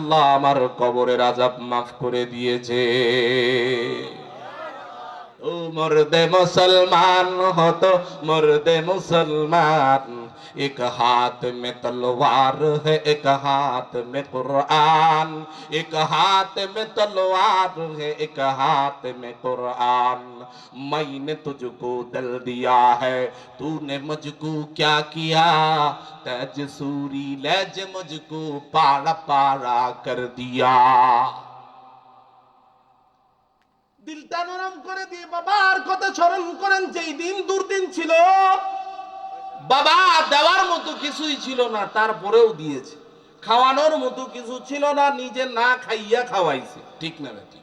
আল্লাহ আমার কবরের আযাব মাফ করে দিয়েছে। ও মর্দে মুসলমান হতো মর্দে মুসলমান, एक हाथ में तलवार है एक हाथ में कुरान, एक हाथ में तलवार है एक हाथ में कुरान। मैंने तुझको दिल दिया है तूने मुझको क्या किया, तेज सूरी लज मुझको पाड़ा पाड़ा कर दिया। দিলটা নরম করে দিয়ে বাবার কথা স্মরণ করেন। যেই দিন দুর্দিন ছিল, বাবা দেওয়ার মতো কিছুই ছিল না, তারপরেও দিয়েছে। খাওয়ানোর মতো কিছু ছিল না, নিজে না খাইয়া খাওয়াইছে। ঠিক না বেটি?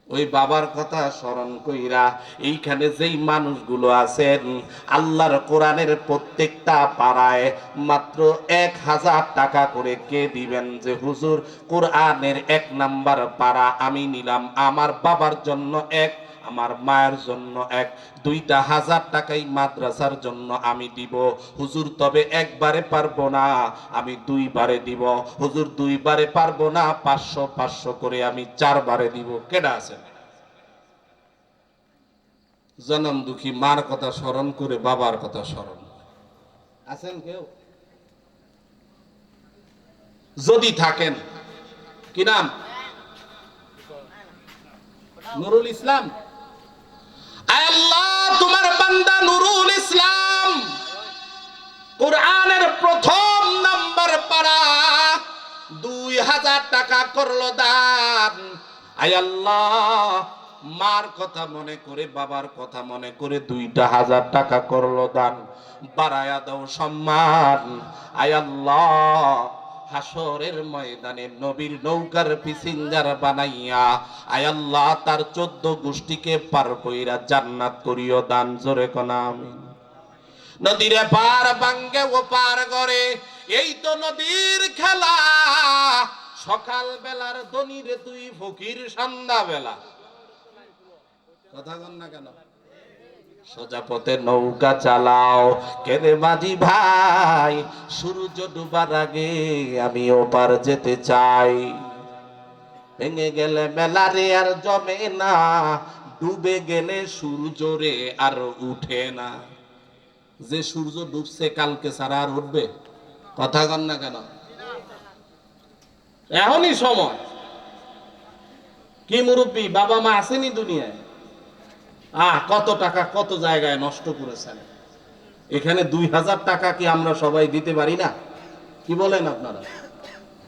ওই বাবার কথা স্মরণ কইরা এইখানে যেই মানুষগুলো আছেন, আল্লাহর কোরআনের প্রত্যেকটা পাড়ায় মাত্র 1000 টাকা করে কে দিবেন যে হুজুর কোরআনের 1 নাম্বার পাড়া আমি নিলাম, আমার বাবার জন্য 1, আমার মায়ের জন্য 1, 2000 টাকাই মাদ্রাসার জন্য আমি দিব হুজুর। তবে একবারে পারবো না, আমি 2 বারে দিব হুজুর। 2 বারে পারবো না, 500 500 করে আমি 4 বারে দিব। কেডা আছেন? জনম দুঃখী মার কথা স্মরণ করে বাবার কথা স্মরণ আছেন কেউ? যদি থাকেন, কি নাম? নুরুল ইসলাম। আয় আল্লাহ, তোমার বান্দা নুরুল ইসলাম কোরআনের 1ম নাম্বার পারা 2000 টাকা করলো দান। আয় আল্লাহ, মার কথা মনে করে বাবার কথা মনে করে 2000 টাকা করলো দান। বাড়ায়া দাও সম্মান। আয় আল্লাহ, হাসরের ময়দানে নবীর নৌকার প্যাসেঞ্জার বানাইয়া আয় আল্লাহ তার 14 গোষ্ঠীকে পার কইরা জান্নাত করিও দান। জোরে কোন আমিন। নদীরে পার ভাঙ্গে ও পার করে, এই তো নদীর খেলা। সকাল বেলার দনিরে তুই ফকির, সন্ধ্যা বেলা কথা কন না কেন? সোজা পথে নৌকা চালাও কেনে মাঝি ভাই, সূর্য ডুবার আগে আমি ওপার যেতে চাই। ভেঙে গেলে মেলা রে আর জমে না, ডুবে গেলে সূর্য রে আর উঠে না। যে সূর্য ডুবছে কালকে ছাড়া আর উঠবে? কথা কন না কেন? এখনই সময়। কি মুরব্বী, বাবা মা আসেনি দুনিয়ায়? কত টাকা কত জায়গায় নষ্ট করেছেন। এখানে 2000 টাকা কি আমরা সবাই দিতে পারি না? কি বলেন আপনারা?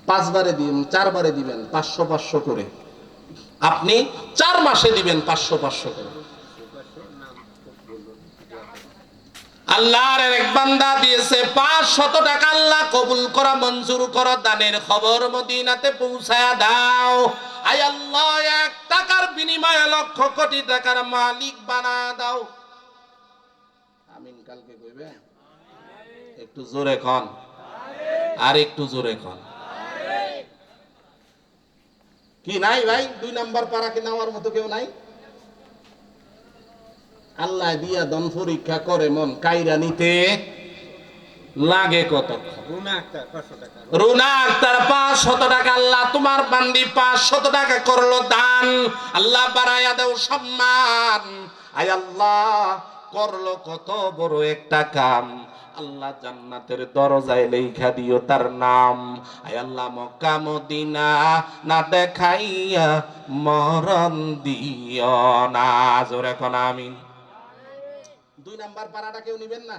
5 বারে দিবেন, 4 বারে দিবেন 500 500 করে। আপনি 4 মাসে দিবেন 500 500 করে। আল্লাহর এক বান্দা দিয়েছে 500 টাকা। আল্লাহ কবুল করা মঞ্জুর করো। দানের খবর মদিনাতে পৌঁছায়া দাও। আয় আল্লাহ, 1 টাকার বিনিময়ে লক্ষ কোটি টাকার মালিক বানায়া দাও। আমিন কালকে কইবে? একটু জোরে কন, আর একটু জোরে কন। কি নাই ভাই? 2 নাম্বার পারা কি নেওয়ার মতো কেউ নাই? আল্লাহ দিয়া দন পরীক্ষা করে মন কাইরা নিতে লাগে কত? রুনা আক্তার 500 টাকা। আল্লাহ তোমার বান্দি 500 টাকা করলো দান। আল্লাহ বাড়াইয়া দাও সম্মান। আয় আল্লাহ, করলো কত বড় একটা কাম। আল্লাহ জান্নাতের দরজায় লেখা দিও তার নাম। আয় আল্লাহ, মক্কা মদিনা না দেখাইয়া মরণ দিও না। জোরে কোন আমিন। 2 নাম্বার পাড়াটা কেউ নিবেন না?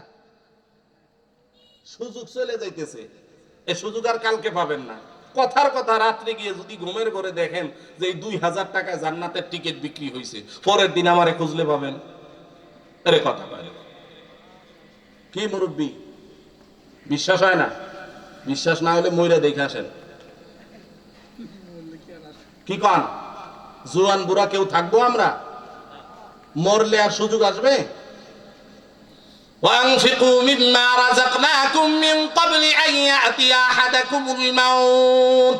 সুযোগ চলে যাইতেছে, এই সুযোগ আর কালকে পাবেন না। কথার কথা রাত্রে গিয়ে যদি ঘুমের ঘরে দেখেন যে এই 2000 টাকায় জান্নাতের টিকিট বিক্রি হয়েছে, পরের দিন আমারে খুঁজলে পাবেন। আরে কথা বলে কি মুরব্বী, বিশ্বাস হয় না? বিশ্বাস না হলে মইরা দেখে আসেন। কি কন? জোয়ান বুড়া কেউ থাকবো আমরা? মরলে আর সুযোগ আসবে? وأنفقوا مما رزقناكم من قبل أن يأتي أحدكم الموت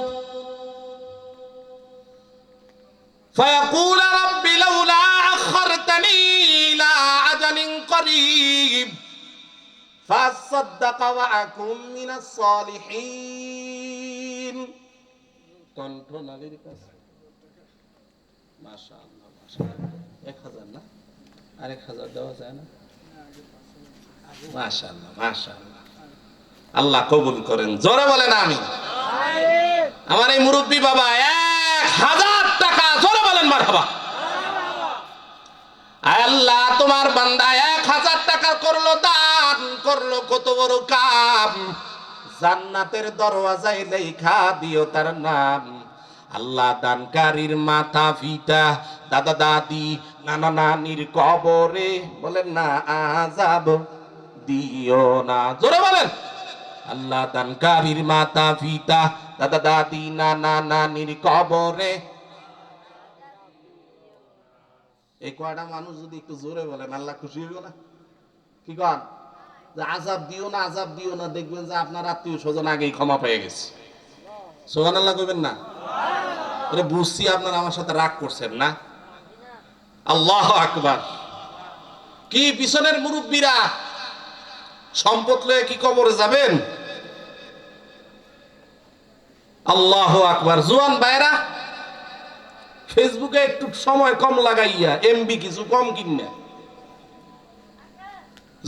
فيقول رب لولا أخرتني إلى أجل قريب فأصدق وأكن من الصالحين। কণ্ঠনালীর কাছে। মাশাআল্লাহ, মাশাআল্লাহ। 1000 না, আর 1000 দেওয়া যায় না? মাশাআল্লাহ, মাশাআল্লাহ। আল্লাহ কবুল করেন, জোরে বলেন আমিন। আমার এই মুরব্বী বাবা 1000 টাকা, জোরে বলেন মারহাবা। আল্লাহ তোমার বান্দা 1000 টাকা করলো দান, করলো কত বড় কাম। জান্নাতের দরওয়াজায় লেখা দিও তার নাম। আল্লাহ দানকারীর মাথা পিতা, দাদা দাদি, নানা নানির কবরে বলেন না আযাব দিও না, জোরে বলেন। আল্লাহ দানকারীর মাতা পিতা, দাদা দাদি, নানা নানির কবরে। এই কয়টা মানুষ যদি একটু জোরে বলেন আল্লাহ খুশি হইব না? কি কন? যে আযাব দিও না, আযাব দিও না, দেখবেন যে আপনার আত্মীয় স্বজন আগেই ক্ষমা পেয়ে গেছে। সুবহানাল্লাহ কইবেন না? আরে বুঝছি আপনারা আমার সাথে রাগ করছেন না। আল্লাহু আকবার। কি পিছনের মুরব্বীরা সম্পদ লয়ে কি কবরে যাবেন? আল্লাহু আকবার। জুয়ান ভাইরা ফেসবুকে একটু সময় কম লাগাইয়া এমবি কিছু কম কিনা,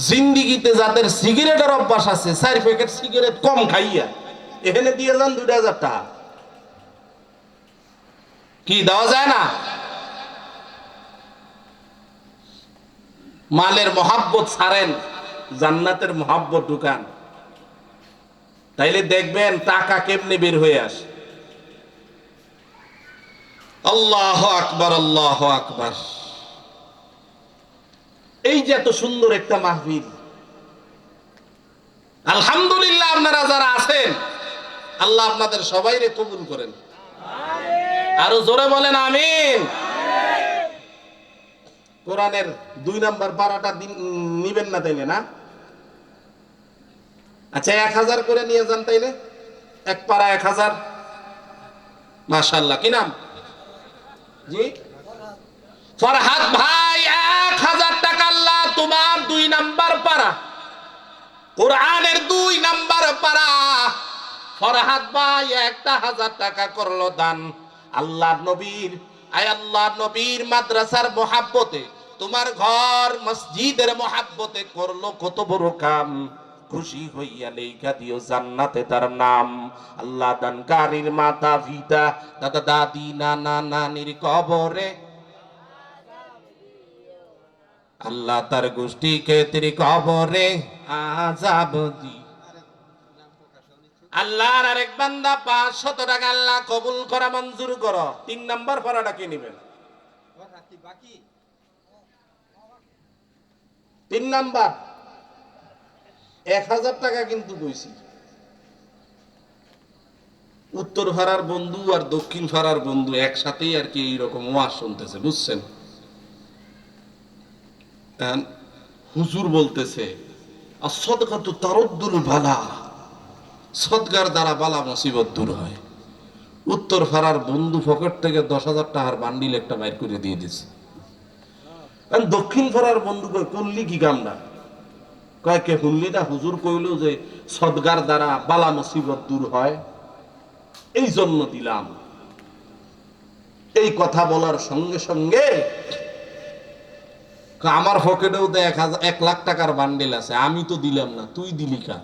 জিন্দিগিতে যাদের সিগারেটের অভ্যাস আছে 4 প্যাকেট সিগারেট কম খাইয়া এখানে দিয়ে যান 2000 টাকা। কি দেওয়া যায় না? মালের মহাব্বত ছাড়েন, জান্নাতের মহাব্বত ঢুকান, তাইলে দেখবেন টাকা কেমনে বের হয়ে আসে। আল্লাহু আকবার, আল্লাহু আকবার। এই যে এত সুন্দর একটা মাহফিল, আলহামদুলিল্লাহ আপনারা যারা আছেন আল্লাহ আপনাদের সবাইরে কবুল করেন। আরো জোরে বলেন আমিন। কোরআনের 2 নাম্বার পারাটা নিবেন না তাইলে না? আচ্ছা 1000 করে নিয়ে যান তাইলে, এক পারা 1000। মাশাআল্লাহ। কি নাম? জি ফরহাদ ভাই, 1000 টাকা আল্লাহ তোমার 2 নাম্বার পারা, কোরআনের 2 নাম্বার পারা। ফরহাদ ভাই 1000 টাকা করলো দান আল্লাহর নবীর, আয় আল্লাহর নবীর মাদ্রাসার মহাব্বতে, তোমার ঘর মসজিদের মহাব্বতে করলো কত বড় কাম। খুশি হইয়া লেখা দিও জান্নাতে তার নাম। আল্লাহ দানকারীর মাতা পিতা, দাদা দাদি, নানা নানির কবরে আল্লাহ তার গোষ্ঠীকে তেরি কবরে আযাব দি। আল্লাহর আরেক বান্দা 500 টাকা আল্লাহ কবুল করা মঞ্জুর করো। 3 নাম্বার পড়াটা কি নেবেন? 3 নাম্বার 1000 টাকা কিন্তু কইছি। উত্তর ফাড়ার বন্ধু আর দক্ষিণ ফাড়ার বন্ধু একসাথেই আর কি এইরকম ওয়াজ শুনতেছে, বুঝছেন? হুজুর বলতেছে আসসাদকাতু তারুদ্দুল বালা, সদকার দ্বারা বালা মুসিবত দূর হয়। উত্তর ফাড়ার বন্ধু পকেট থেকে 10,000 টাকার বান্ডিল একটা বাইর করে দিয়ে দিছে। দক্ষিণ ফাড়ার বন্ধু কই করলি কি কামনা? কয় কে শুনলি না হুজুর কইল যে সদকার দ্বারা বালা মুসিবত দূর হয়, এই জন্য দিলাম। এই কথা বলার সঙ্গে সঙ্গে আমার পকেটেও তো 1 লাখ টাকার বান্ডিল আছে, আমি তো দিলাম না, তুই দিলি কা?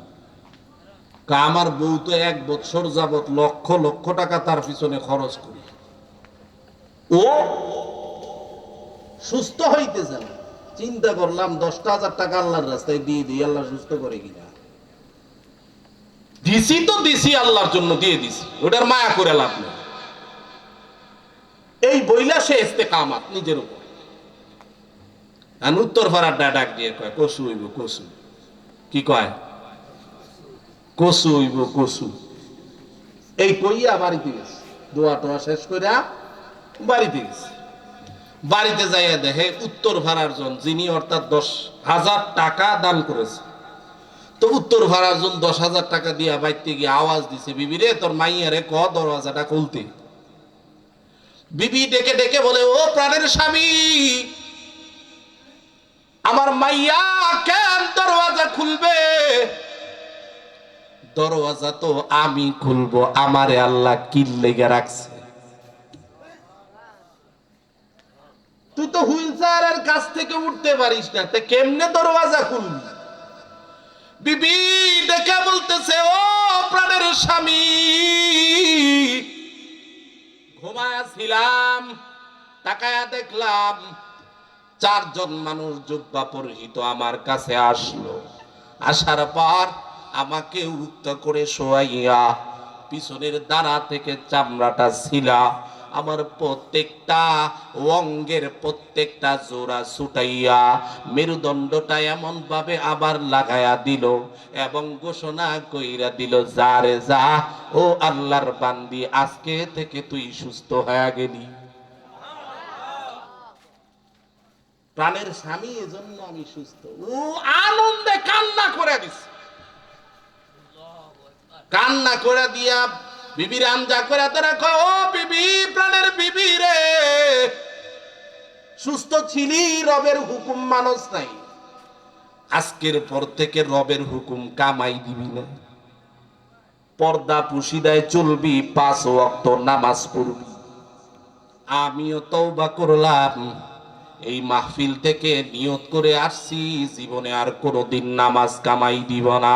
আমার বউ তো 1 বছর যাবত লক্ষ লক্ষ টাকা তার পিছনে খরচ করি, ও সুস্থ হইতেছে না। চিন্তা করলাম 10,000 টাকা আল্লাহর রাস্তায় দিয়ে দিই, আল্লাহ সুস্থ করে কিনা। দিছি তো দিছি, আল্লাহর জন্য দিয়ে দিছি, ওটার মায়া করে লাভ নেই। এই বইলা সে ইস্তেকামাত নিজের উপর। আর উত্তর ফাড়ার ডাক দিয়ে কয় কসু হইব কসু। কি কয়? কসু হইব কসু। এই কইয়া বাড়িতে গেছে, দোয়া টোয়া শেষ কইরা বাড়িতে গেছে। বাড়িতে যাইয়া দেখে উত্তর ফাড়ার জন যিনি অর্থাৎ 10,000 টাকা দান করেছে, তো উত্তর ফাড়ার জন 10,000 টাকা দিয়া বাইতে গিয়ে আওয়াজ দিছে, বিবি রে তোর মাইয়ারে ক দরওয়াজাটা খুলতে। বিবি ডেকে ডেকে বলে, ও প্রাণের স্বামী, আমার মাইয়া কেন দরওয়াজা খুলবে? দরওয়াজা তো আমি খুলবো, আমারে আল্লাহ কিল লেগে রাখছে। তুই তো হুইল চেয়ারের কাছ থেকে উঠতে পারিস না, তে কেমনে দরওয়াজা খুলবি? বিবি ডেকে বলতেছে, ও প্রাণের স্বামী, ঘুমায়াছিলাম, তাকায়া দেখলাম চারজন মানুষ জুব্বা পরিহিত আমার কাছে আসলো। আসার পর আমাকে উক্ত করে শোয়াইয়া পিছনের দাঁড়া থেকে চামড়াটা ছিলা আমার প্রত্যেকটা অঙ্গের প্রত্যেকটা জোড়া ছুটাইয়া মেরুদণ্ডটা এমন ভাবে আবার লাগায়া দিল এবং ঘোষণা কইরা দিল, যা রে যা, ও আল্লাহর বান্দি, আজকে থেকে তুই সুস্থ হয়ে গেলি। প্রাণের স্বামী, এজন্য আমি সুস্থ। ও আনন্দে কান্না করে দিছে, কান্না করে দিয়া বিবির আঞ্জা করে তোরা কয়, ও বিবি, প্রাণের বিবি রে, সুস্থ ছিলি, রবের হুকুম মানস নাই, আজকের পর থেকে রবের হুকুম কামাই দিবি না, পর্দা পুশিদায় চলবি, 5 ওয়াক্ত নামাজ পড়বি। আমিও তওবা করলাম, এই মাহফিল থেকে নিয়ত করে আসছি জীবনে আর কোনোদিন নামাজ কামাই দিব না।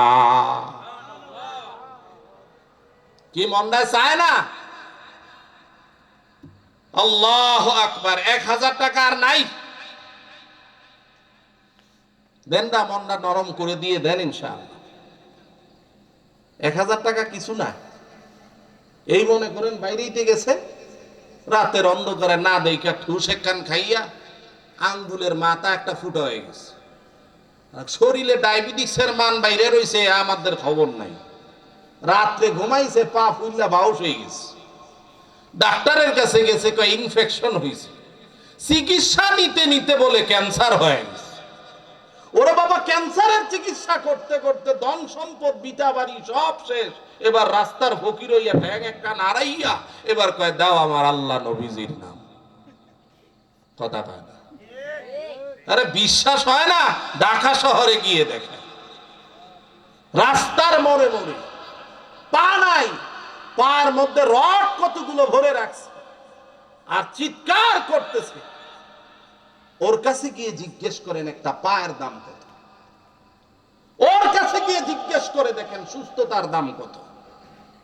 কি মনটা চায় না? আল্লাহু আকবার। 1000 টাকা আর নাই, দেন না, মনটা নরম করে দিয়ে দেন ইনশাআল্লাহ। 1000 টাকা কিছু না। এই মনে করেন বাইরেইতে গেছে, রাতের অন্ধকারে না দেখা ঠুস একখান খাইয়া আঙ্গুলের মাথা একটা ফুটা হয়ে গেছে, শরীরে ডায়াবেটিক্সের মান বাইরে রয়েছে, আমাদের খবর নাই, রাত্রে ঘুমাইছে, পা ফুললা বাউস হয়ে গেছে, ডাক্তারের কাছে গেছে, কয় ইনফেকশন হয়েছে, চিকিৎসা নিতে নিতে বলে ক্যান্সার হয়ে গেছে। ওরে বাবা, ক্যান্সারের চিকিৎসা করতে করতে ধন সম্পদ বিটা বাড়ি সব শেষ, এবার রাস্তার ফকির হইয়া ঠ্যাং একটা নাড়াইয়া এবার কয়, দাও আমার আল্লাহ নবীজির নাম। কথা পায় না, আরে বিশ্বাস হয় না? ঢাকা শহরে গিয়ে দেখে রাস্তার মোড়ে মোড়ে পা নাই, পার মধ্যে রড কতগুলো ভরে রাখছে আর চিৎকার করতেছে। ওর কাছে গিয়ে জিজ্ঞেস করেন একটা পায়ের দাম কত, ওর কাছে গিয়ে জিজ্ঞেস করে দেখেন সুস্থতার দাম কত।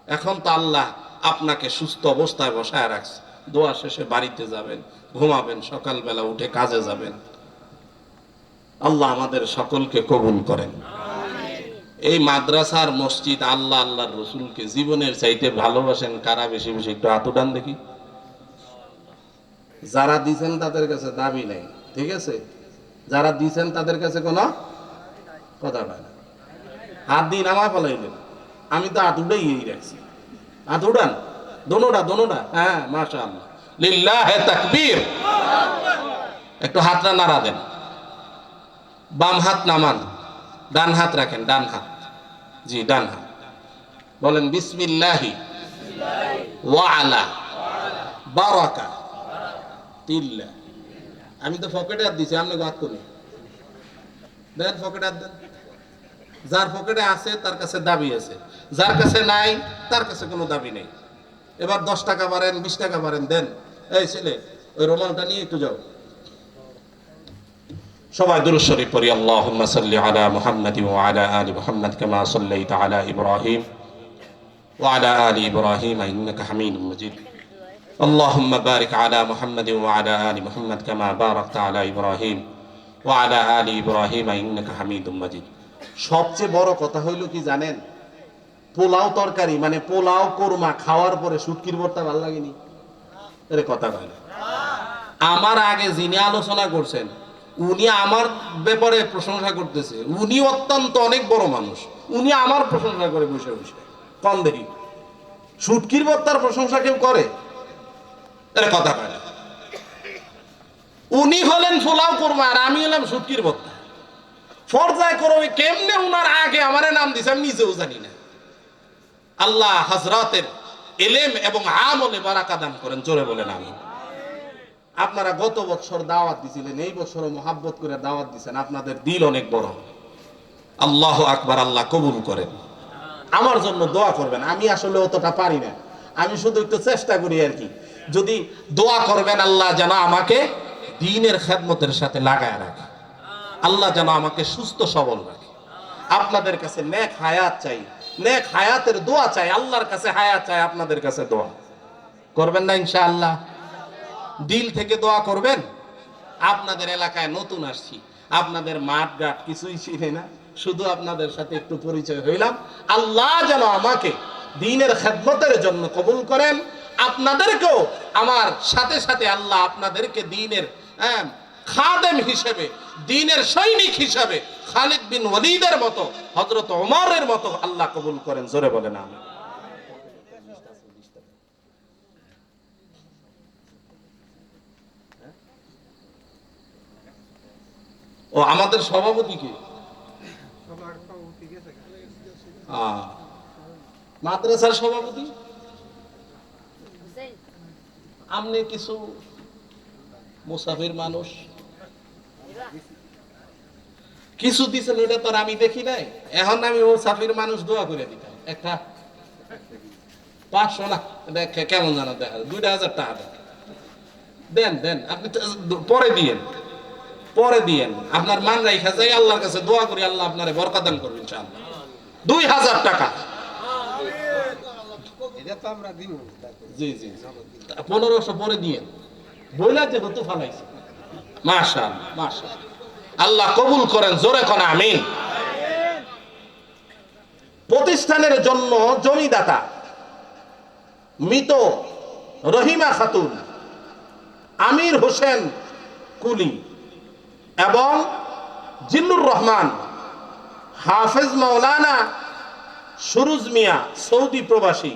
এখন তো আল্লাহ আপনাকে সুস্থ অবস্থায় বসায় রাখছে, দোয়া শেষে বাড়িতে যাবেন, ঘুমাবেন, সকালবেলা উঠে কাজে যাবেন। আল্লাহ আমাদের সকলকে কবুল করেন। এই মাদ্রাসার মসজিদ, আল্লাহ আল্লাহর রসুলকে জীবনের চাইতে ভালোবাসেন কারা বেশি বেশি? একটু হাত উঠান দেখি। যারা দিচ্ছেন তাদের কাছে দাবি নাই, ঠিক আছে? যারা দিচ্ছেন তাদের কাছে কোনো কথা পায় না। হাত দিন আমায় ফলাইলেন, আমি তো হাত উঠেই রাখছি। হাত উঠান, দোনোটা দোনোটা, হ্যাঁ, মাশাআল্লাহ, লিল্লাহে তাকবীর। একটু হাতটা নাড়া দেন, বাম হাত নামান, ডান হাত রাখেন, ডান হাত, জি ডান হাত, বলেন বিসমিল্লাহি ওয়া আলা বারাকা তিল্লাহ। আমি তো পকেটে হাত দিছি, আপনি হাত করি দেন, পকেটে হাত দেন। যার পকেটে আছে তার কাছে দাবি আছে, যার কাছে নাই তার কাছে কোনো দাবি নেই। এবার 10 টাকা পারেন, 20 টাকা পারেন, দেন। এই ছেলে, ওই রুমালটা নিয়ে একটু যাও। সবাই দুরূদ শরীফ পড়ি। আল্লাহুম্মা সাল্লি আলা মুহাম্মাদিন ওয়া আলা আলি মুহাম্মাদ কামা সাল্লাইতা আলা ইব্রাহিম ওয়া আলা আলি ইব্রাহিম ইন্নাকা হামিদুম মাজিদ। আল্লাহুম্মা বারিক আলা মুহাম্মাদিন ওয়া আলা আলি মুহাম্মাদ কামা বারাকতা আলা ইব্রাহিম ওয়া আলা আলি ইব্রাহিম ইন্নাকা হামিদুম মাজিদ। সবচেয়ে বড় কথা হইল কি জানেন? পোলাও তরকারি, মানে পোলাও কোরমা খাওয়ার পরে শুটকির ভর্তা ভালো লাগেনি? এর কথা কয় না। আমার আগে যিনি আলোচনা করছেন উনি আমার ব্যাপারে প্রশংসা করতেছে, উনি অত্যন্ত অনেক বড় মানুষ, উনি আমার প্রশংসা করে বসে বসে। কম দেখি শুটকির ভর্তার প্রশংসা কেউ করে? এর কথা কয় না। উনি হলেন পোলাও কোরমা আর আমি হলাম শুটকির ভর্তা। ফরজায় করবে কেমনে উনার আগে আমারে নাম দিছে আমি নিজেও জানি না। আল্লাহ হযরতের ইলম এবং আমলে বারাকা দান করেন, জোরে বলেন আমিন। আপনারা গত বছর দাওয়াত দিছিলেন, এই বছরও মোহাব্বত করে দাওয়াত দিছেন, আপনাদের দিল অনেক বড়। আল্লাহু আকবার, আল্লাহ কবুল করেন। আমার জন্য দোয়া করবেন। আমি আসলে অতটা পারি না, আমি শুধু একটু চেষ্টা করি আর কি। যদি দোয়া করবেন আল্লাহ যেন আমাকে দ্বীনের খেদমতের সাথে লাগায় রাখে, আল্লাহ যেন আমাকে সুস্থ সবল রাখে। আপনাদের কাছে নেক হায়াত চাই, নেক হায়াতের দোয়া চাই, আল্লাহর কাছে হায়াত চাই, আপনাদের কাছে দোয়া করবেন না ইনশাআল্লাহ? দিল থেকে দোয়া করবেন। আপনাদের এলাকায় নতুন আসছি, আপনাদের মাঠ ঘাট কিছুই চিনি না, শুধু আপনাদের সাথে একটু পরিচয় হইলাম। আল্লাহ যেন আমাকে দ্বীনের খেদমতের জন্য কবুল করেন, আপনাদেরকেও আমার সাথে সাথে আল্লাহ আপনাদেরকে দ্বীনের খাদেম হিসেবে, দ্বীনের সৈনিক হিসেবে খালিদ বিন ওয়ালিদের মতো, হযরত ওমরের মতো আল্লাহ কবুল করেন। জোরে বলেন আমিন। ও আমাদের সভাপতি কি? মাদ্রাসার সভাপতি আপনি কিছু মুসাফির মানুষ কিছু দিচ্ছেন, ওইটা তো আমি দেখি নাই। এখন আমি মুসাফির মানুষ দোয়া করে দিতাম একটা 500 না দেখে কেমন জানা দেখা 2000 টাকা দেন দেন, আপনি পরে দিয়েন, পরে দিয়েন। আপনার মান রাইখা যাই আল্লাহর কাছে দোয়া করি, আল্লাহ আপনারে বরকত দান করবেন ইনশাআল্লাহ। 2000 টাকা এটা তো আমরা দিব। জি জি 1500 পরে দিয়েন, বইলা যে হতো ফালাইছে। মাশাআল্লাহ মাশাআল্লাহ, আল্লাহ কবুল করেন। জোরে কোন আমিন। প্রতিষ্ঠানের জন্য জমিদাতা মৃত রহিমা খাতুন, আমির হোসেন কুলি এবং জিল্লুর রহমান, হাফেজ মাওলানা সুরুজ মিয়া সৌদি প্রবাসী,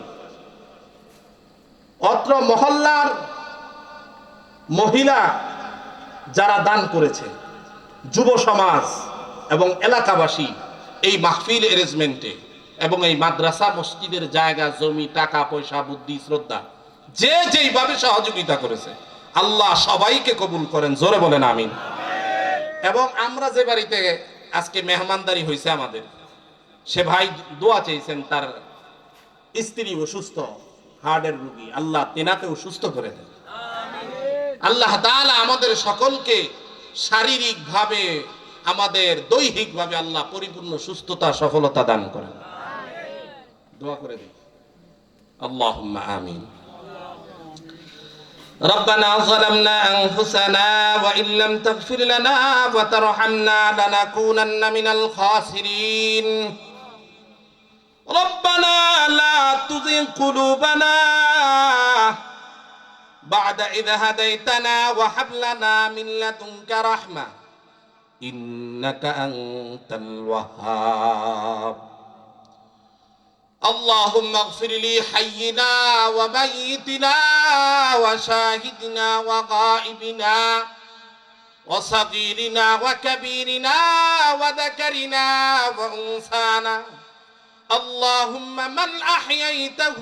অত্র মহল্লার মহিলা যারা দান করেছে, যুব সমাজ এবং এলাকাবাসী এই মাহফিল অ্যারেঞ্জমেন্টে এবং এই মাদ্রাসা মসজিদের জায়গা জমি টাকা পয়সা বুদ্ধি শ্রদ্ধা যে যেইভাবে সহযোগিতা করেছে, আল্লাহ সবাইকে কবুল করেন। জোরে বলেন আমিন। এবং আমরা যে বাড়িতে আজকে মেহমানদারি হয়েছে আমাদের, সে ভাই দোয়া চেয়েছেন, তার স্ত্রী অসুস্থ, হার্টের রোগী, আল্লাহ তেনাকেও সুস্থ করে দেন। আল্লাহ তাআলা আমাদের সকলকে শারীরিক ভাবে আমাদের দৈহিক ভাবে আল্লাহ পরিপূর্ণ সুস্থতা সফলতা দান করেন। দোয়া করে দিন, আল্লাহুম্মা আমিন। ربنا ظلمنا أنفسنا وإن لم تغفر لنا وترحمنا لنكونن من الخاسرين ربنا لا تزغ قلوبنا بعد إذ هديتنا وهب لنا من لدنك رحمة إنك أنت الوهاب اللهم اغفر لي حينا وميتنا وشاهدنا وغائبنا وصغيرنا وكبيرنا وذكرنا وأنثانا اللهم من أحييته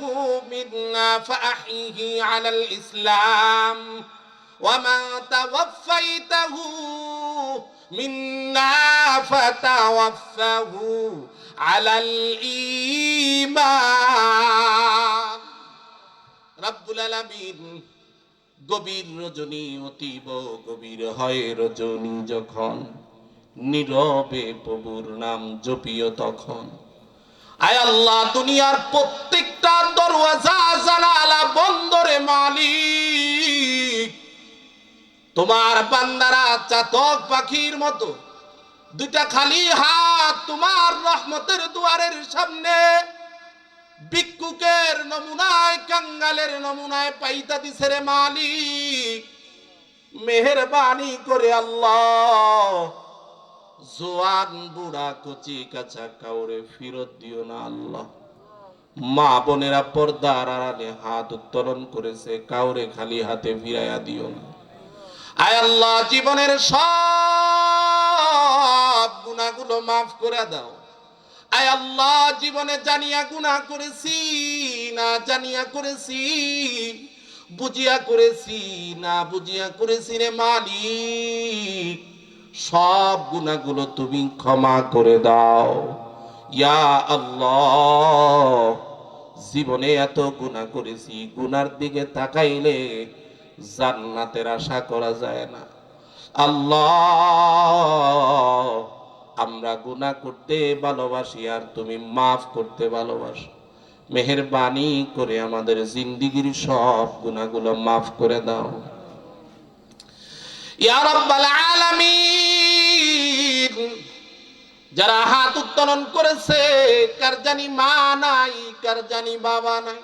منا فأحيه على الإسلام ومن توفيته منا فتوفه على الإيمان رب العالمين গভীর রজনী অতীব গভীর হয় রজনী যখন নীরবে প্রভুর নাম জপিও তখন আয় আল্লাহ দুনিয়ার প্রত্যেকটা দরওয়াজা জানালা বন্দরে মালিক তোমার বান্দারা চাতক পাখির মতো দুইটা খালি হাত তোমার রহমতের দুয়ারের সামনে ভিক্ষুকের নমুনায় কাঙ্গালের নমুনায় পাইতা দিছে রে মালিক মেহেরবানি করে আল্লাহ জোয়ান বুড়া কচি কাঁচা কাউরে ফিরত দিও না আল্লাহ মা বোনেরা পর্দার আড়ালে হাত উত্তোলন করেছে কাউরে খালি হাতে ফিরাইয়া দিও না আয় আল্লাহ জীবনের সব গুনাহগুলো মাফ করে দাও আয় আল্লাহ জীবনে জানিয়া গুনাহ করেছি না জানিয়া করেছি বুঝিয়া করেছি না বুঝিয়া করেছি রে মালিক সব গুনাহগুলো তুমি ক্ষমা করে দাও ইয়া আল্লাহ, জীবনে এত গুনাহ করেছি, গুনার দিকে তাকাইলে জান্নাতের আশা করা যায় না। আল্লাহ, আমরা গুনাহ করতে ভালোবাসি আর তুমি মাফ করতে ভালোবাসো। মেহেরবানি করে আমাদের জিন্দেগীর সব গুনাহগুলো মাফ করে দাও ইয়া রাব্বাল আলামিন। যারা হাত উত্তোলন করেছে, কার জানি মা নাই, কার জানি বাবা নাই,